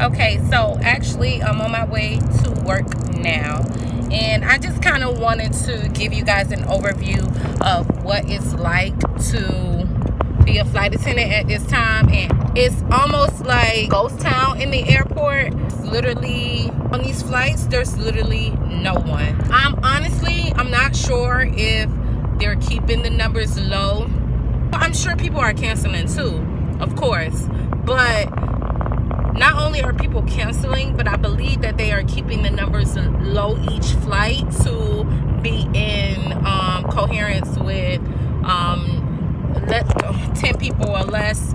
Okay, so actually I'm on my way to work now, and I just kind of wanted to give you guys an overview of what it's like to be a flight attendant at this time. And it's almost like ghost town in the airport. It's literally, on these flights, there's literally no one. I'm not sure if they're keeping the numbers low. I'm sure people are canceling too, of course, but not only are people canceling, but I believe that they are keeping the numbers low each flight to be in coherence with 10 people or less.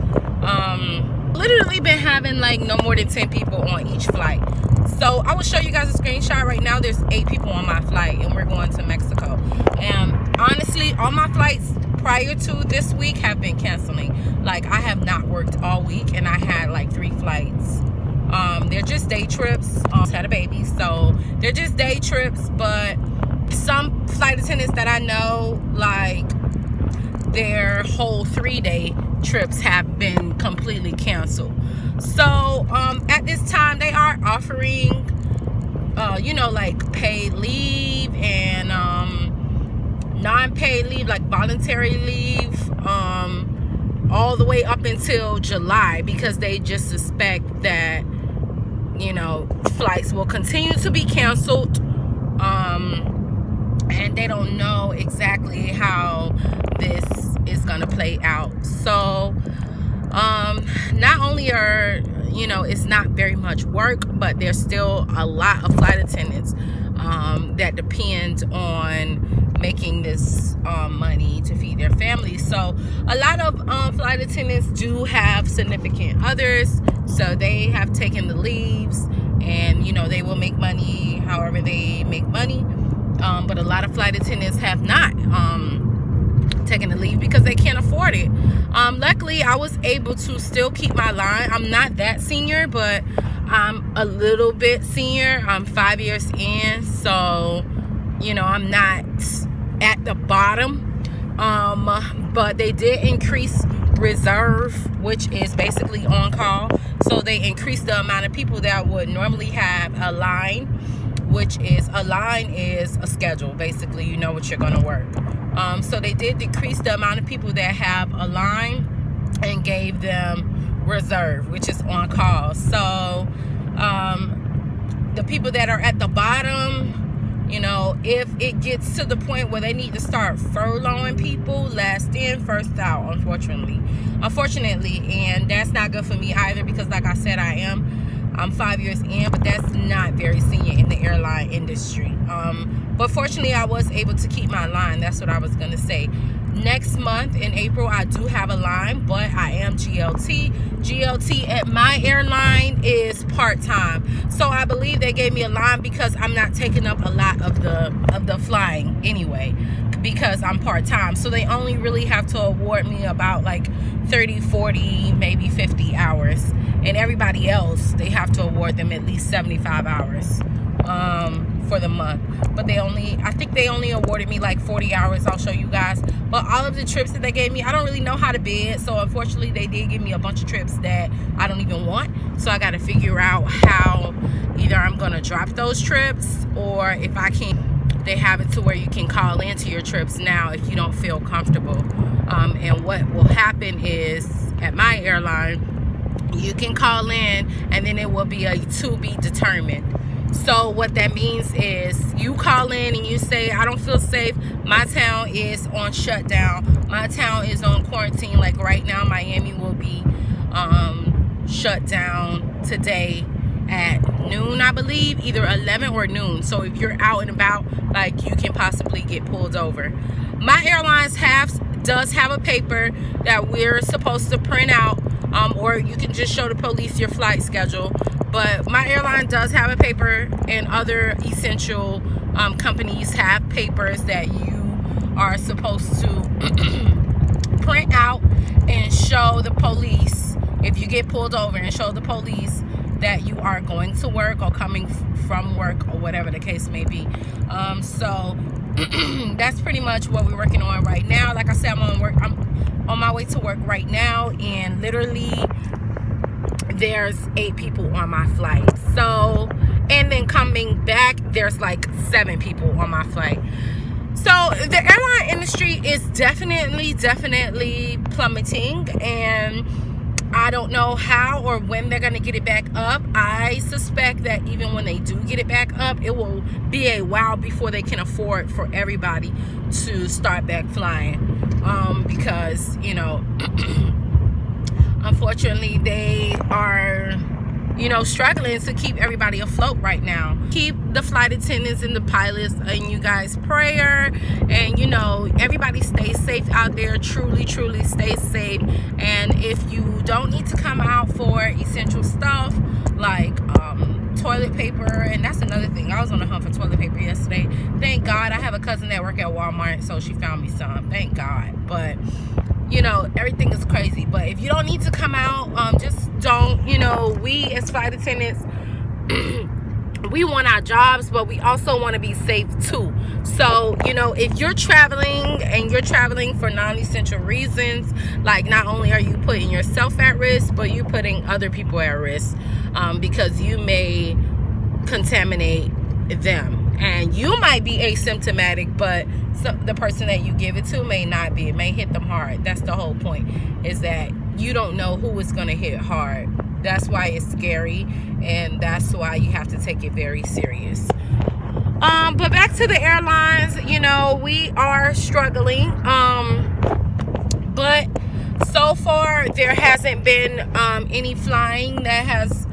Literally been having like no more than 10 people on each flight. So I will show you guys a screenshot right now. There's 8 people on my flight, and we're going to Mexico. And honestly, all my flights prior to this week have been canceling. Like, I have not worked all week, and I had like 3 flights. They're just day trips. Had a baby, so they're just day trips. But some flight attendants that I know, like, their whole 3-day trips have been completely canceled. So at this time, they are offering like paid leave and non-paid leave, like voluntary leave, all the way up until July, because they just suspect that flights will continue to be canceled, and they don't know exactly how this is gonna play out. So not only are it's not very much work, but there's still a lot of flight attendants that depend on making this money to feed their families. So a lot of flight attendants do have significant others, so they have taken the leaves, and they will make money however they make money. But a lot of flight attendants have not taken the leave because they can't afford it. Luckily, I was able to still keep my line. I'm not that senior, but I'm a little bit senior. I'm 5 years in, so I'm not at the bottom. But they did increase reserve, which is basically on call. So they increased the amount of people that would normally have a line, which is a line is a schedule. Basically, you know what you're going to work. So they did decrease the amount of people that have a line and gave them reserve, which is on call. So the people that are at the bottom, if it gets to the point where they need to start furloughing people, last in, first out, unfortunately, and that's not good for me either, because like I said, I'm 5 years in, but that's not very senior in the airline industry. But fortunately, I was able to keep my line. That's what I was going to say. Next month in April, I do have a line, but I am GLT. GLT at my airline is part-time. So I believe they gave me a line because I'm not taking up a lot of the flying anyway, because I'm part-time. So they only really have to award me about like 30, 40, maybe 50 hours. And everybody else, they have to award them at least 75 hours for the month. But I think they only awarded me like 40 hours. I'll show you guys. But all of the trips that they gave me, I don't really know how to bid. So unfortunately, they did give me a bunch of trips that I don't even want. So I got to figure out how either I'm going to drop those trips, or if I can, they have it to where you can call into your trips now if you don't feel comfortable. And what will happen is, at my airline, you can call in, and then it will be a to be determined. So what that means is, you call in and you say, I don't feel safe, my town is on shutdown, my town is on quarantine. Like right now, Miami will be shut down today at noon, I believe, either 11 or noon. So if you're out and about, like, you can possibly get pulled over. My airlines does have a paper that we're supposed to print out, or you can just show the police your flight schedule. But my airline does have a paper, and other essential companies have papers that you are supposed to print out and show the police if you get pulled over, and show the police that you are going to work or coming from work, or whatever the case may be. So that's pretty much what we're working on right now. Like I said, I'm on my way to work right now, and literally there's 8 people on my flight. So, and then coming back, there's like 7 people on my flight. So the airline industry is definitely plummeting, and I don't know how or when they're going to get it back up. I suspect that even when they do get it back up, it will be a while before they can afford for everybody to start back flying, because, you know, unfortunately they are, you know, struggling to keep everybody afloat right now. Keep the flight attendants and the pilots in you guys' prayer, and, you know, everybody stay safe out there. Truly stay safe. And if you don't need to come out for essential stuff like toilet paper, and that's another thing, I was on the hunt for toilet paper yesterday. Thank God I have a cousin that work at Walmart, so she found me some, thank God. But, you know, everything is crazy. But if you don't need to come out, just don't. You know, we as flight attendants, we want our jobs, but we also want to be safe too. So, you know, if you're traveling and you're traveling for non-essential reasons, like, not only are you putting yourself at risk, but you're putting other people at risk, because you may contaminate them. And you might be asymptomatic, but the person that you give it to may not be. It may hit them hard. That's the whole point, is that you don't know who is going to hit hard. That's why it's scary, and that's why you have to take it very serious. But back to the airlines, you know, we are struggling. But so far there hasn't been any flying that has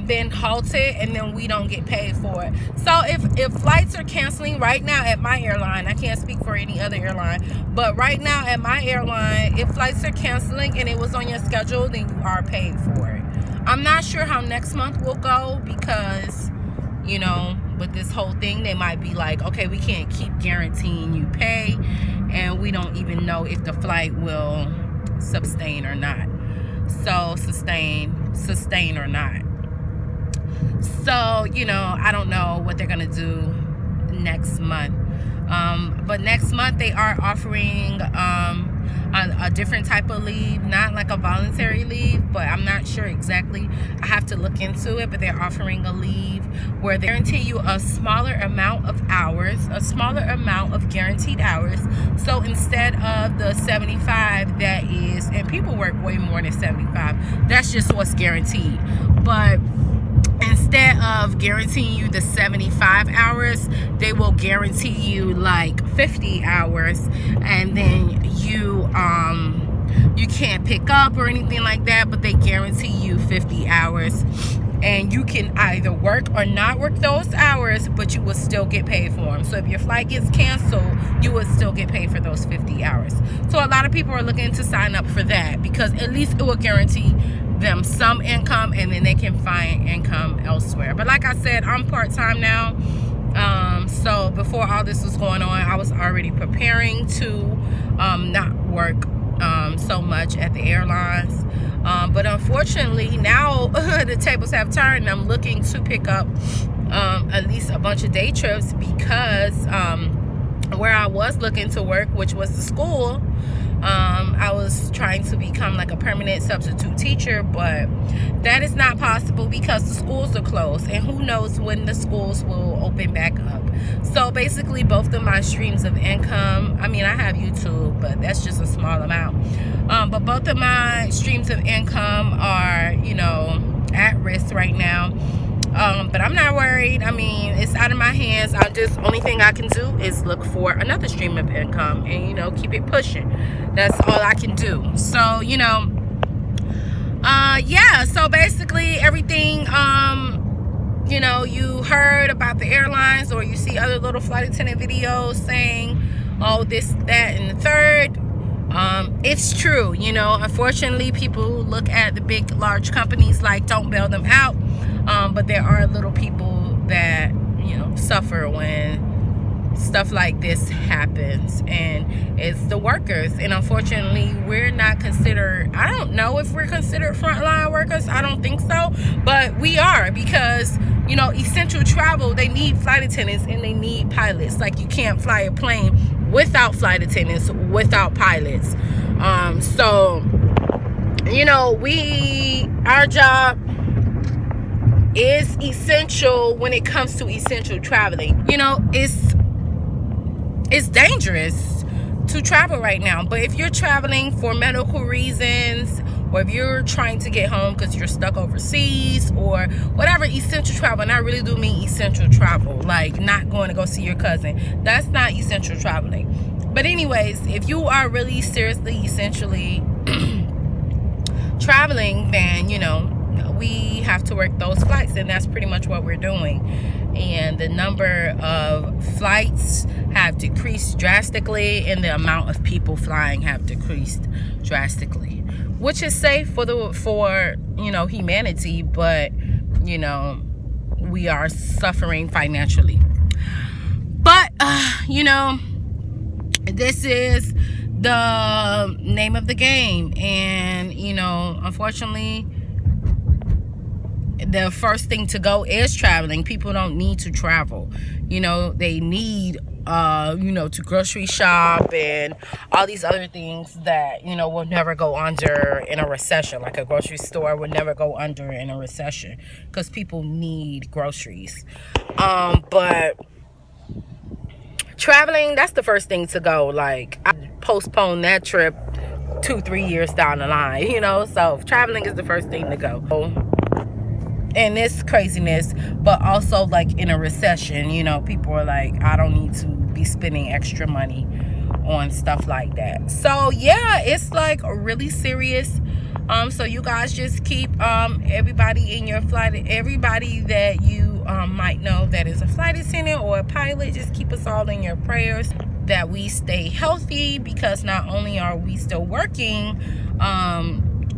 been halted, and then we don't get paid for it. So if flights are canceling right now at my airline, I can't speak for any other airline, but right now at my airline, if flights are canceling and it was on your schedule, then you are paid for it. I'm not sure how next month will go, because, you know, with this whole thing, they might be like, okay, we can't keep guaranteeing you pay, and we don't even know if the flight will sustain or not. So sustain or not. So, you know, I don't know what they're gonna do next month. But next month they are offering a different type of leave, not like a voluntary leave, but I'm not sure exactly. I have to look into it, but they're offering a leave where they guarantee you a smaller amount of hours, a smaller amount of guaranteed hours. So instead of the 75 that is, and people work way more than 75, that's just what's guaranteed. But instead of guaranteeing you the 75 hours, they will guarantee you like 50 hours, and then you can't pick up or anything like that, but they guarantee you 50 hours, and you can either work or not work those hours, but you will still get paid for them. So if your flight gets canceled, you will still get paid for those 50 hours. So a lot of people are looking to sign up for that, because at least it will guarantee them some income, and then they can find income elsewhere. But like I said, I'm part-time now, so before all this was going on, I was already preparing to not work so much at the airlines, but unfortunately now the tables have turned, and I'm looking to pick up at least a bunch of day trips, because where I was looking to work, which was the school, I was trying to become like a permanent substitute teacher, but that is not possible because the schools are closed, and who knows when the schools will open back up. So basically both of my streams of income, I mean, I have YouTube, but that's just a small amount, but both of my streams of income are, you know, at risk right now. But I'm not worried. I mean, it's out of my hands. Only thing I can do is look for another stream of income and, you know, keep it pushing. That's all I can do. So, you know, yeah, so basically everything, you know, you heard about the airlines, or you see other little flight attendant videos saying, oh, this, that, and the third. It's true, you know. Unfortunately, people look at the big, large companies like, don't bail them out. But there are little people that, you know, suffer when stuff like this happens, and it's the workers. And unfortunately, we're not considered, I don't know if we're considered frontline workers. I don't think so, but we are, because, you know, essential travel, they need flight attendants and they need pilots. Like, you can't fly a plane without flight attendants, without pilots. So you know, our job is essential when it comes to essential traveling. You know, it's dangerous to travel right now, but if you're traveling for medical reasons, or if you're trying to get home because you're stuck overseas, or whatever, essential travel, and I really do mean essential travel, like not going to go see your cousin, that's not essential traveling. But anyways, if you are really seriously essentially traveling, then you know, we have to work those flights, and that's pretty much what we're doing. And the number of flights have decreased drastically, and the amount of people flying have decreased drastically, which is safe for you know, humanity. But you know, we are suffering financially. But you know, this is the name of the game, and you know, unfortunately, the first thing to go is traveling. People don't need to travel. You know, they need you know, to grocery shop and all these other things that, you know, will never go under in a recession. Like a grocery store would never go under in a recession because people need groceries. But traveling, that's the first thing to go. Like, I postpone that trip 2-3 years down the line, you know. So traveling is the first thing to go. And this craziness, but also like in a recession, you know, people are like, I don't need to be spending extra money on stuff like that. So yeah, it's like really serious. So you guys just keep everybody in your flight, everybody that you might know that is a flight attendant or a pilot, just keep us all in your prayers that we stay healthy, because not only are we still working,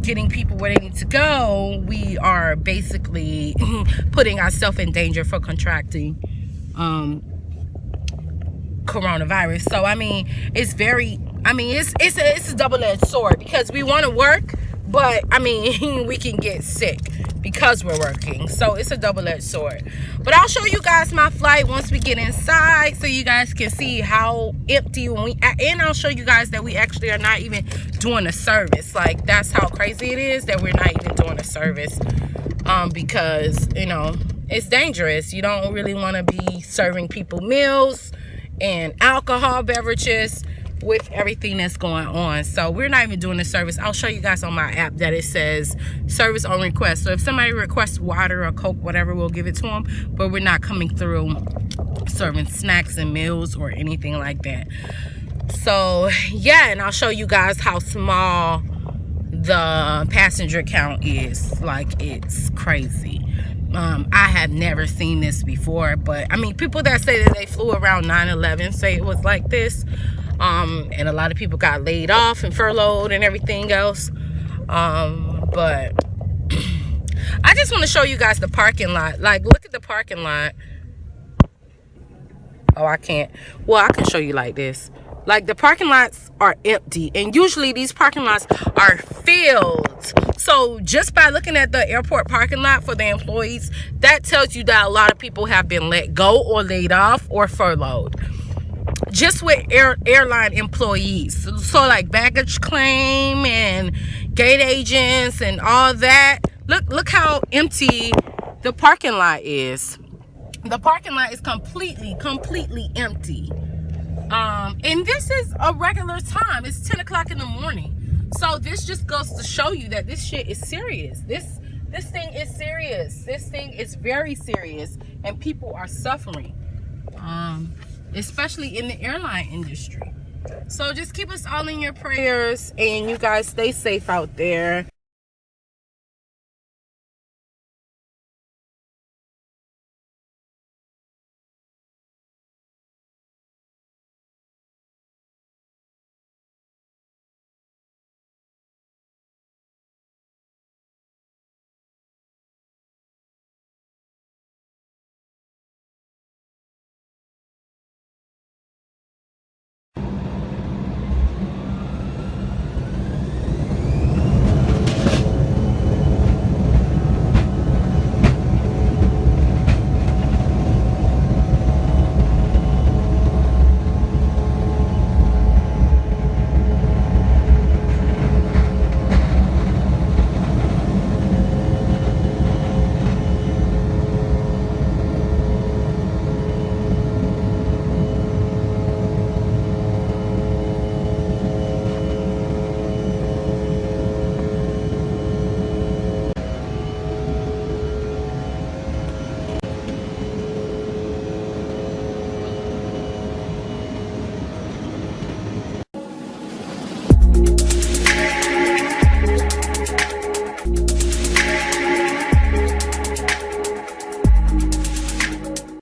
getting people where they need to go, we are basically putting ourselves in danger for contracting coronavirus. So I mean, it's a double-edged sword, because we want to work, but I mean, we can get sick because we're working. So it's a double-edged sword. But I'll show you guys my flight once we get inside, so you guys can see how empty and I'll show you guys that we actually are not even doing a service. Like, that's how crazy it is that we're not even doing a service, because you know, it's dangerous. You don't really want to be serving people meals and alcohol beverages with everything that's going on. So we're not even doing the service. I'll show you guys on my app that it says service on request. So if somebody requests water or Coke, whatever, we'll give it to them, but we're not coming through serving snacks and meals or anything like that. So yeah, and I'll show you guys how small the passenger count is. Like, it's crazy. I have never seen this before, but I mean, people that say that they flew around 9/11 say it was like this. And a lot of people got laid off and furloughed and everything else. But I just want to show you guys the parking lot. Like, look at the parking lot. Oh, I can't. Well, I can show you like this. Like, the parking lots are empty, and usually these parking lots are filled. So just by looking at the airport parking lot for the employees, that tells you that a lot of people have been let go or laid off or furloughed. Just with airline employees. So like baggage claim and gate agents and all that. Look how empty the parking lot is. The parking lot is completely empty. And this is a regular time. It's 10 o'clock in the morning. So this just goes to show you that this shit is serious. This thing is serious. This thing is very serious, and people are suffering. Especially in the airline industry. So just keep us all in your prayers, and you guys stay safe out there.